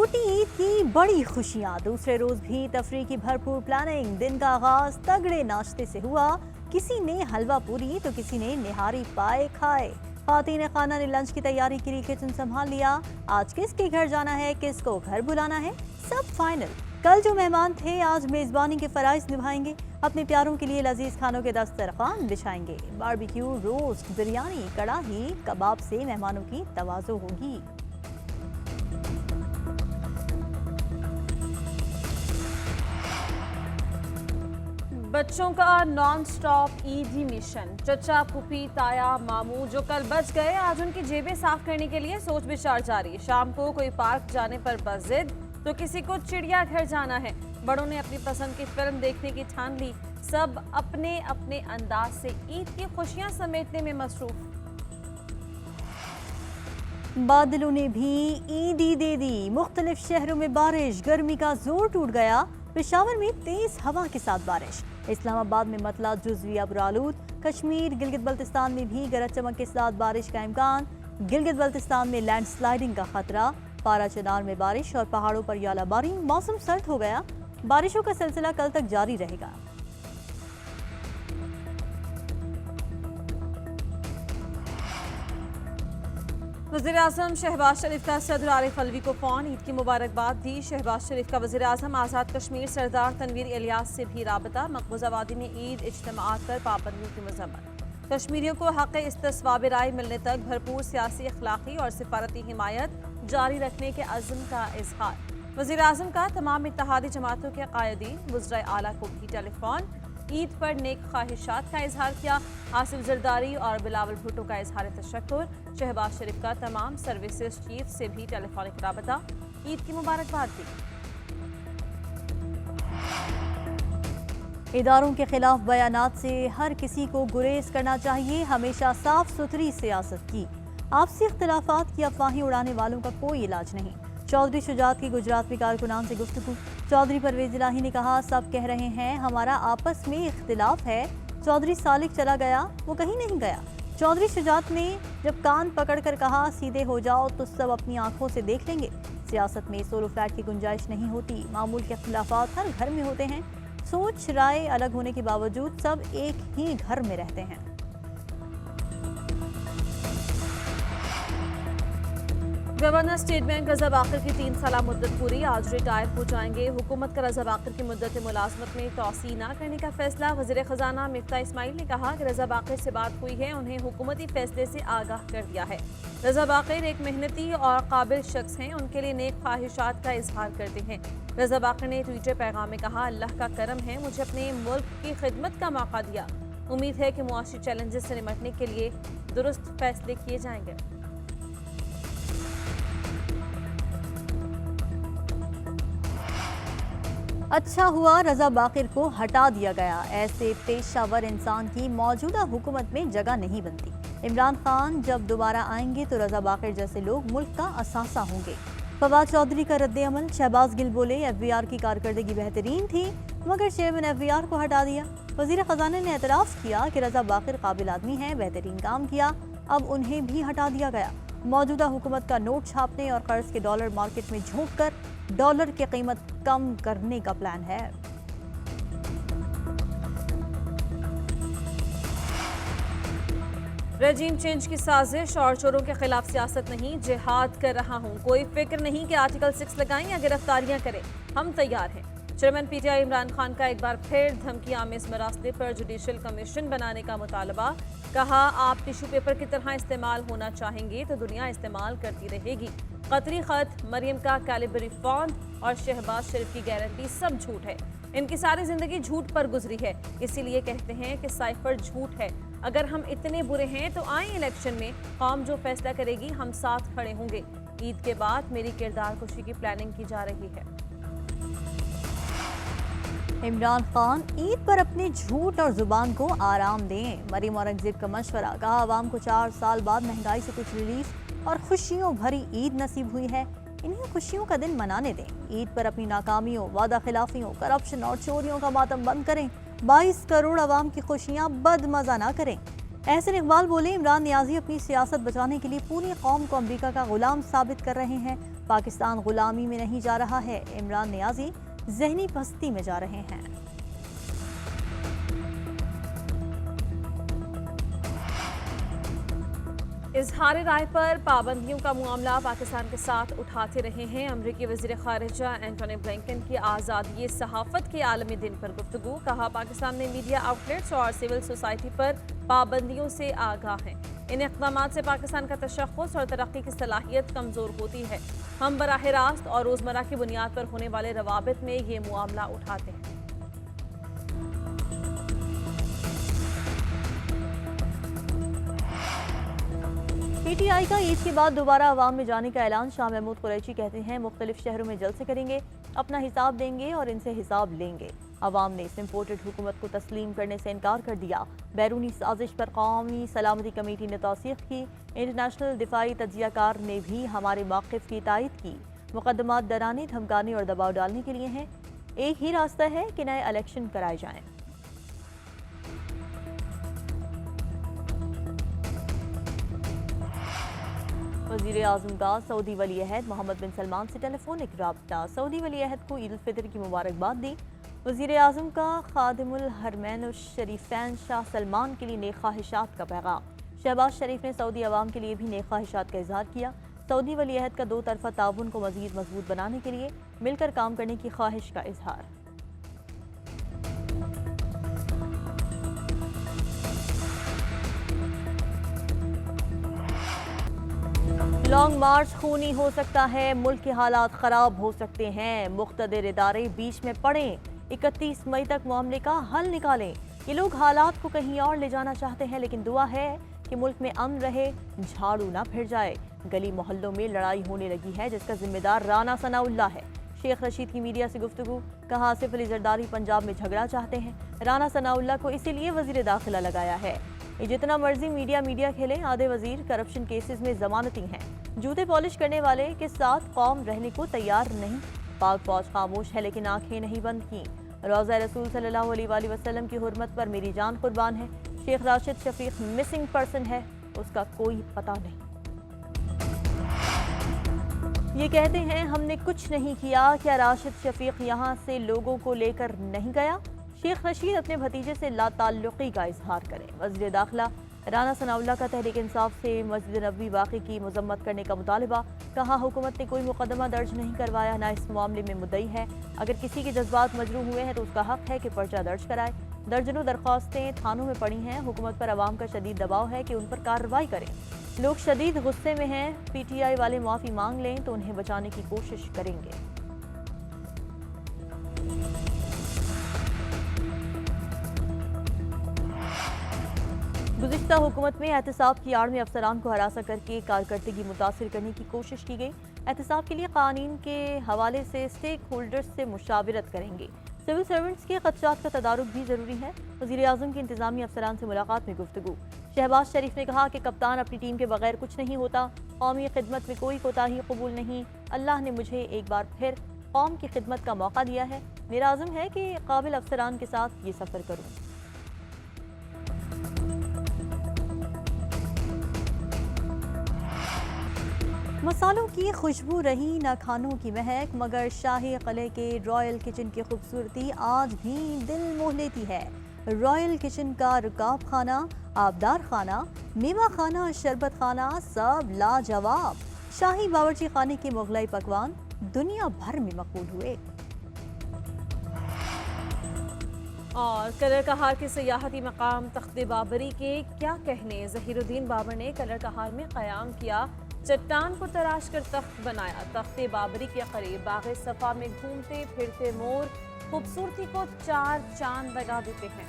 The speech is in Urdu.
چھوٹی عید کی بڑی خوشیاں، دوسرے روز بھی تفریح کی بھرپور پلاننگ۔ دن کا آغاز تگڑے ناشتے سے ہوا، کسی نے حلوہ پوری تو کسی نے نہاری پائے کھائے۔ خواتین خانہ نے لنچ کی تیاری کے لیے کچن سنبھال لیا۔ آج کس کے گھر جانا ہے، کس کو گھر بلانا ہے، سب فائنل۔ کل جو مہمان تھے آج میزبانی کے فرائض نبھائیں گے، اپنے پیاروں کے لیے لذیذ کھانوں کے دسترخوان بچھائیں گے۔ باربیکیو، روسٹ، بریانی، کڑاہی، کباب سے مہمانوں کی توازو ہوگی۔ بچوں کا نان سٹاپ عیدی مشن۔ چچا، پھوپھی، تایا، ماموں جو کل بچ گئے، آج ان کی جیبیں صاف کرنے کے لیے سوچ بچار جاری۔ شام کو کوئی پارک جانے پر بس ضد تو کسی کو چڑیا گھر جانا ہے۔ بڑوں نے اپنی پسند کی فلم دیکھنے کی ٹھان لی۔ سب اپنے اپنے انداز سے عید کی خوشیاں سمیٹنے میں مصروف۔ بادلوں نے بھی عیدی دے دی، مختلف شہروں میں بارش، گرمی کا زور ٹوٹ گیا۔ پشاور میں تیز ہوا کے ساتھ بارش، اسلام آباد میں مطلع جزوی ابرآلود۔ کشمیر، گلگت بلتستان میں بھی گرج چمک کے ساتھ بارش کا امکان۔ گلگت بلتستان میں لینڈ سلائیڈنگ کا خطرہ۔ پارا چنار میں بارش اور پہاڑوں پر یالہ باری، موسم سرد ہو گیا۔ بارشوں کا سلسلہ کل تک جاری رہے گا۔ وزیراعظم شہباز شریف کا صدر عارف علوی کو فون، عید کی مبارکباد دی۔ شہباز شریف کا وزیراعظم آزاد کشمیر سردار تنویر الیاس سے بھی رابطہ۔ مقبوضہ وادی میں عید اجتماعات پر پابندیوں کی مذمت۔ کشمیریوں کو حق استصواب رائے ملنے تک بھرپور سیاسی، اخلاقی اور سفارتی حمایت جاری رکھنے کے عزم کا اظہار۔ وزیراعظم کا تمام اتحادی جماعتوں کے قائدین، وزرائے اعلیٰ کو بھی ٹیلی فون، عید پر نیک خواہشات کا اظہار کیا۔ آصف زرداری اور بلاول بھٹو کا اظہار تشکر۔ شہباز شریف کا تمام سروسز چیف سے بھی ٹیلی فونک رابطہ، عید کی مبارکباد دی۔ اداروں کے خلاف بیانات سے ہر کسی کو گریز کرنا چاہیے، ہمیشہ صاف ستھری سیاست کی۔ آپسی اختلافات کی افواہیں اڑانے والوں کا کوئی علاج نہیں۔ چودھری شجاعت کی گجرات میں کارکنان سے گفتگو۔ چودھری پرویز الہی نے کہا، سب کہہ رہے ہیں ہمارا آپس میں اختلاف ہے۔ چودھری سالک چلا گیا، وہ کہیں نہیں گیا۔ چودھری شجاعت نے جب کان پکڑ کر کہا سیدھے ہو جاؤ تو سب اپنی آنکھوں سے دیکھ لیں گے۔ سیاست میں سولو فلیٹ کی گنجائش نہیں ہوتی، معمول کے اختلافات ہر گھر میں ہوتے ہیں۔ سوچ رائے الگ ہونے کے باوجود سب ایک ہی گھر میں رہتے ہیں۔ گورنر اسٹیٹ بینک رضا باقر کی 3 سالہ مدت پوری، آج ریٹائر ہو جائیں گے۔ حکومت کا رضا باقر کی مدت ملازمت میں توسیع نہ کرنے کا فیصلہ۔ وزیر خزانہ مفتاح اسماعیل نے کہا کہ رضا باقر سے بات ہوئی ہے، انہیں حکومتی فیصلے سے آگاہ کر دیا ہے۔ رضا باقر ایک محنتی اور قابل شخص ہیں، ان کے لیے نیک خواہشات کا اظہار کرتے ہیں۔ رضا باقر نے ٹویٹر پیغام میں کہا، اللہ کا کرم ہے، مجھے اپنے ملک کی خدمت کا موقع دیا۔ امید ہے کہ معاشی چیلنجز سے نمٹنے کے لیے درست فیصلے کیے جائیں گے۔ اچھا ہوا رضا باقر کو ہٹا دیا گیا، ایسے پیشہ ور انسان کی موجودہ حکومت میں جگہ نہیں بنتی۔ عمران خان جب دوبارہ آئیں گے تو رضا باقر جیسے لوگ ملک کا اثاثہ ہوں گے۔ فواد چودھری کا رد عمل، شہباز گل بولے ایف بی آر کی کارکردگی بہترین تھی مگر چیئرمین ایف بی آر کو ہٹا دیا۔ وزیر خزانہ نے اعتراف کیا کہ رضا باقر قابل آدمی ہیں، بہترین کام کیا، اب انہیں بھی ہٹا دیا گیا۔ موجودہ حکومت کا نوٹ چھاپنے اور قرض کے ڈالر مارکیٹ میں جھونک کر ڈالر کی قیمت کم کرنے کا پلان ہے۔ رجیم چینج کی سازش اور چوروں کے خلاف سیاست نہیں، جہاد کر رہا ہوں، کوئی فکر نہیں کہ آرٹیکل 6 لگائیں یا گرفتاریاں کریں، ہم تیار ہیں۔ Chairman P T I Imran Khan کا ایک بار پھر دھمکی آمیز مراسلے پر جوڈیشل کمیشن بنانے کا مطالبہ۔ کہا، آپ ٹیشو پیپر کی طرح استعمال ہونا چاہیں گے تو دنیا استعمال کرتی رہے گی۔ قطری خط، مریم کا کیلیبری فونٹ اور شہباز شریف کی گارنٹی سب جھوٹ ہے۔ ان کی ساری زندگی جھوٹ پر گزری ہے، اسی لیے کہتے ہیں کہ سائفر جھوٹ ہے۔ اگر ہم اتنے برے ہیں تو آئیں الیکشن میں، قوم جو فیصلہ کرے گی ہم ساتھ کھڑے ہوں گے۔ عید کے بعد میری کردار کشی کی پلاننگ کی جا رہی ہے۔ عمران خان عید پر اپنے جھوٹ اور زبان کو آرام دیں، مریم اورنگزیب کا مشورہ۔ کہا، عوام کو 4 سال بعد مہنگائی سے کچھ ریلیف اور خوشیوں بھری عید نصیب ہوئی ہے، انہیں خوشیوں کا دن منانے دیں۔ عید پر اپنی ناکامیوں، وعدہ خلافیوں، کرپشن اور چوریوں کا ماتم بند کریں۔ 22 کروڑ عوام کی خوشیاں بد مزہ نہ کریں۔ احسن اقبال بولے، عمران نیازی اپنی سیاست بچانے کے لیے پوری قوم کو امریکہ کا غلام ثابت کر رہے ہیں۔ پاکستان غلامی میں نہیں جا رہا ہے، عمران نیازی ذہنی پستی میں جا رہے ہیں۔ اظہار رائے پر پابندیوں کا معاملہ پاکستان کے ساتھ اٹھاتے رہے ہیں امریکی وزیر خارجہ اینٹونی بلنکن کی آزادی صحافت کے عالمی دن پر گفتگو۔ کہا پاکستان میں میڈیا آؤٹلیٹس اور سول سوسائٹی پر پابندیوں سے آگاہ ہیں۔ ان اقدامات سے پاکستان کا تشخص اور ترقی کی صلاحیت کمزور ہوتی ہے۔ ہم براہ راست اور روزمرہ کی بنیاد پر ہونے والے روابط میں یہ معاملہ اٹھاتے ہیں۔ پی ٹی آئی کا عید کے بعد دوبارہ عوام میں جانے کا اعلان۔ شاہ محمود قریشی کہتے ہیں مختلف شہروں میں جلسے کریں گے، اپنا حساب دیں گے اور ان سے حساب لیں گے۔ عوام نے اس امپورٹڈ حکومت کو تسلیم کرنے سے انکار کر دیا۔ بیرونی سازش پر قومی سلامتی کمیٹی نے توثیق کی۔ انٹرنیشنل دفاعی تجزیہ کار نے بھی ہمارے موقف کی تائید کی۔ مقدمات ڈرانے، دھمکانے اور دباؤ ڈالنے کے لیے ہیں۔ ایک ہی راستہ ہے کہ نئے الیکشن کرائے جائیں۔ وزیر اعظم کا سعودی ولی عہد محمد بن سلمان سے ٹیلی فونک رابطہ۔ سعودی ولی عہد کو عید الفطر کی مبارکباد دی۔ وزیر اعظم کا خادم الحرمین الشریفین شاہ سلمان کے لیے نیک خواہشات کا پیغام۔ شہباز شریف نے سعودی عوام کے لیے بھی نیک خواہشات کا اظہار کیا۔ سعودی ولی عہد کا دو طرفہ تعاون کو مزید مضبوط بنانے کے لیے مل کر کام کرنے کی خواہش کا اظہار۔ لانگ مارچ خونی ہو سکتا ہے، ملک کے حالات خراب ہو سکتے ہیں، مقتدر ادارے بیچ میں پڑیں، 31 مئی تک معاملے کا حل نکالیں۔ یہ لوگ حالات کو کہیں اور لے جانا چاہتے ہیں، لیکن دعا ہے کہ ملک میں امن رہے، جھاڑو نہ پھر جائے۔ گلی محلوں میں لڑائی ہونے لگی ہے جس کا ذمہ دار رانا ثناء اللہ ہے۔ شیخ رشید کی میڈیا سے گفتگو۔ کہا آصف علی زرداری پنجاب میں جھگڑا چاہتے ہیں، رانا ثناء اللہ کو اسی لیے وزیر داخلہ لگایا ہے۔ یہ جتنا مرضی میڈیا کھیلیں، آدھے وزیر کرپشن کیسز میں ضمانتی ہیں۔ جوتے پالش کرنے والے کے ساتھ قوم رہنے کو تیار نہیں۔ پاک فوج خاموش ہے لیکن آنکھیں نہیں بند کی۔ روضہ رسول صلی اللہ علیہ وآلہ وسلم کی حرمت پر میری جان قربان ہے۔ شیخ راشد شفیق مسنگ پرسن ہے، اس کا کوئی پتہ نہیں۔ یہ کہتے ہیں ہم نے کچھ نہیں کیا، کیا راشد شفیق یہاں سے لوگوں کو لے کر نہیں گیا؟ شیخ رشید اپنے بھتیجے سے لا تعلقی کا اظہار کریں۔ وزیر داخلہ رانا ثناء اللہ کا تحریک انصاف سے مسجد نبوی واقعے کی مذمت کرنے کا مطالبہ۔ کہا حکومت نے کوئی مقدمہ درج نہیں کروایا، نہ اس معاملے میں مدعی ہے۔ اگر کسی کے جذبات مجروح ہوئے ہیں تو اس کا حق ہے کہ پرچہ درج کرائے۔ درجنوں درخواستیں تھانوں میں پڑی ہیں، حکومت پر عوام کا شدید دباؤ ہے کہ ان پر کارروائی کریں۔ لوگ شدید غصے میں ہیں، پی ٹی آئی والے معافی مانگ لیں تو انہیں بچانے کی کوشش کریں گے۔ گزشتہ حکومت میں احتساب کی آڑ میں افسران کو ہراساں کر کے کارکردگی متاثر کرنے کی کوشش کی گئی۔ احتساب کے لیے قوانین کے حوالے سے اسٹیک ہولڈرز سے مشاورت کریں گے۔ سول سرونٹس کے خدشات کا تدارک بھی ضروری ہے۔ وزیر اعظم کی انتظامی افسران سے ملاقات میں گفتگو۔ شہباز شریف نے کہا کہ کپتان اپنی ٹیم کے بغیر کچھ نہیں ہوتا، قومی خدمت میں کوئی کوتاہی قبول نہیں۔ اللہ نے مجھے ایک بار پھر قوم کی خدمت کا موقع دیا ہے، میرا عزم ہے کہ قابل افسران کے ساتھ یہ سفر کروں۔ مسالوں کی خوشبو رہی نہ کھانوں کی مہک، مگر شاہی قلعے کے رائل کچن کی خوبصورتی آج بھی دل موہ لیتی ہے۔ رائل کچن کا رکاب خانہ، آبدار خانہ، میوہ خانہ، شربت خانہ سب لاجواب۔ شاہی باورچی خانے کے مغلئی پکوان دنیا بھر میں مقبول ہوئے۔ اور کلر کہار کے سیاحتی مقام تخت بابری کے کیا کہنے، ظہیر الدین بابر نے کلر کہار میں قیام کیا، چٹان کو تراش کر تخت بنایا۔ تخت بابری کے قریب باغ صفا میں گھومتے پھرتے مور خوبصورتی کو چار چاند لگا دیتے ہیں۔